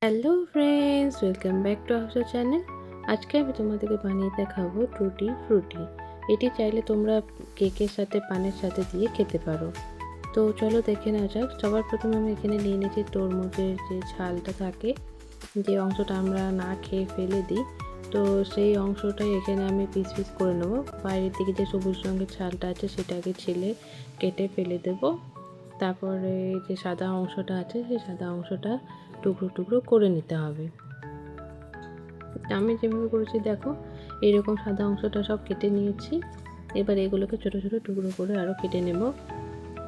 Hello friends, welcome back to our channel. আজকে আমি তোমাদেরকে বানিয়ে দেখাবো টুটি ফ্রুটি। এটি চাইলে তোমরা কেকের সাথে পানের সাথে দিয়ে খেতে পারো। তো চলো দেখে নেওয়া যাক। সবার প্রথমে আমি এখানে নিয়ে নিয়েছি তরমুজের যে ছালটা থাকে, যে অংশটা আমরা না খেয়ে ফেলে দিই, তো সেই অংশটাই এখানে আমি পিস পিস করে নেবো। বাইরের দিকে যে সবুজ রঙের ছালটা আছে সেটাকে ছিলে কেটে ফেলে দেবো। তারপরে যে সাদা অংশটা আছে সেই সাদা অংশটা টুকরো টুকরো করে নিতে হবে। আমি যেভাবে করেছি দেখো, এইরকম সাদা অংশটা সব কেটে নিয়েছি। এবার এগুলোকে ছোট ছোট টুকরো করে আরও কেটে নেব,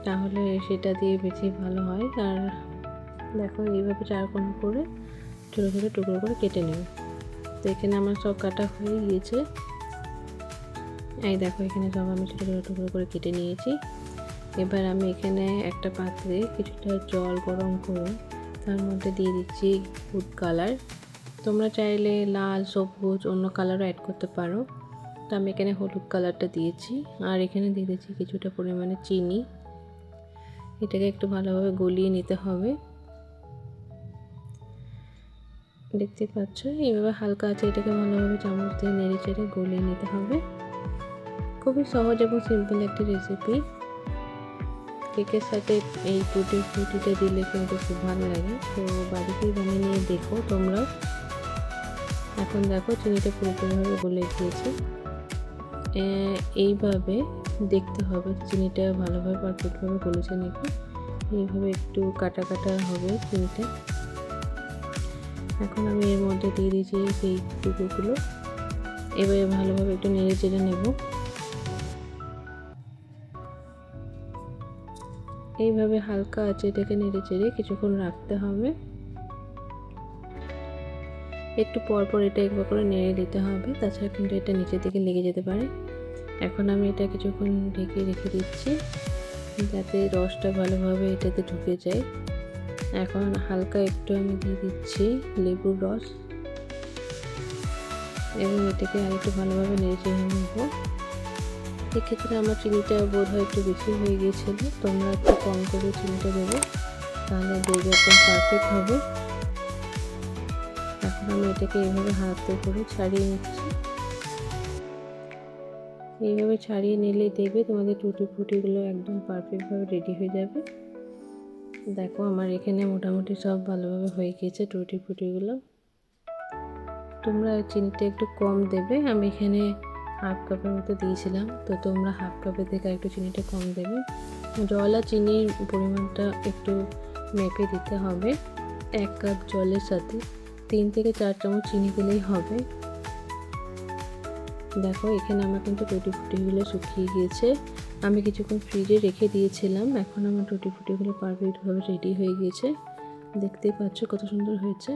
তাহলে সেটা দিয়ে বেশি ভালো হয়। আর দেখো এইভাবে চারকোনা করে ছোট ছোট টুকরো করে কেটে নেব। তো এখানে আমার সব কাটা হয়ে গিয়েছে। এই দেখো এখানে সব আমি ছোট ছোট টুকরো করে কেটে নিয়েছি। এবার আমি এখানে একটা পাত্রে কিছুটা জল গরম করে তার মধ্যে দিয়ে দিচ্ছি ফুড কালার। তোমরা চাইলে লাল, সবুজ অন্য কালারও অ্যাড করতে পারো। তো আমি এখানে হলুদ কালারটা দিয়েছি। আর এখানে দিয়ে দিচ্ছি কিছুটা পরিমাণে চিনি। এটাকে একটু ভালোভাবে গলিয়ে নিতে হবে। দেখতে পাচ্ছ এইভাবে হালকা আছে, এটাকে ভালোভাবে চামচ দিয়ে নেড়ে চেড়ে গলিয়ে নিতে হবে। খুবই সহজ এবং সিম্পল একটি রেসিপি। কেকের সাথে এই টুটি ফ্রুটিটা দিলে কিন্তু খুব ভালো লাগে। তো বাড়িতেই বানিয়ে নিয়ে দেখো তোমরা। এখন দেখো চিনিটা পুরোপুরিভাবে গলে গিয়েছে। এইভাবে দেখতে হবে চিনিটা ভালোভাবে পারফেক্টভাবে গলেছে নাকি। এইভাবে একটু কাটা কাটা হবে চিনিটা। এখন আমি এর মধ্যে দিয়ে দিয়েছি সেই টুকরোগুলো। এবারে ভালোভাবে একটু নেড়ে চেড়ে নেব। এইভাবে হালকা আছে এটাকে নেড়ে চেড়ে কিছুক্ষণ রাখতে হবে। একটু পরপর এটা একবার করে নেড়ে দিতে হবে, তাছাড়া কিন্তু এটা নিচের দিকে লেগে যেতে পারে। এখন আমি এটা কিছুক্ষণ ঢেকে রেখে দিচ্ছি যাতে রসটা ভালোভাবে এটাতে ঢুকে যায়। এখন হালকা একটু আমি দিয়ে দিচ্ছি লেবুর রস এবং এটাকে আরেকটু ভালোভাবে নেড়ে চেড়ে নেব। এক্ষেত্রে আমার চিনিটা বোধ হয় একটু বেশি হয়ে গিয়েছিল, তোমরা একটু কম করে চিনিটা দেবো, তাহলে দেখবে একদম পারফেক্ট হবে। এখন আমি এটাকে এইভাবে হাতে করে ছাড়িয়ে নিচ্ছি। এইভাবে ছাড়িয়ে নিলেই দেখবে তোমাদের টুটি ফ্রুটিগুলো একদম পারফেক্টভাবে রেডি হয়ে যাবে। দেখো আমার এখানে মোটামুটি সব ভালোভাবে হয়ে গিয়েছে টুটি ফ্রুটিগুলো। তোমরা চিনিটা একটু কম দেবে, আমি এখানে হাফ কাপের মতো দিয়েছিলাম, তো তোমরা হাফ কাপের থেকে একটু চিনিটা কম দেবে। জল আর চিনির পরিমাণটা একটু মেপে দিতে হবে। 1 কাপ জলের সাথে 3 থেকে 4 চামচ চিনি দিলেই হবে। দেখো এখানে আমার কিন্তু টুটি ফ্রুটিগুলো শুকিয়ে গিয়েছে। আমি কিছুক্ষণ ফ্রিজে রেখে দিয়েছিলাম। এখন আমার টুটি ফ্রুটিগুলো পারফেক্টভাবে রেডি হয়ে গিয়েছে। দেখতেই পাচ্ছ কত সুন্দর হয়েছে।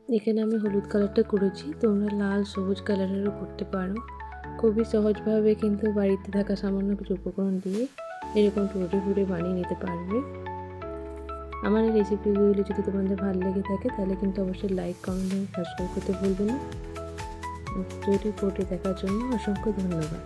এখানে আমি হলুদ কালারটা করেছি, তোমরা লাল, সবুজ কালারেরও করতে পারো। খুবই সহজভাবে কিন্তু বাড়িতে থাকা সামান্য কিছু উপকরণ দিয়ে এরকম টুটি ফ্রুটি বানিয়ে নিতে পারবে। আমার এই রেসিপিগুলো যদি তোমাদের ভালো লেগে থাকে তাহলে কিন্তু অবশ্যই লাইক, কমেন্ট এবং সাবস্ক্রাইব করতে ভুলবে না। টুটি ফ্রুটি দেখার জন্য অসংখ্য ধন্যবাদ।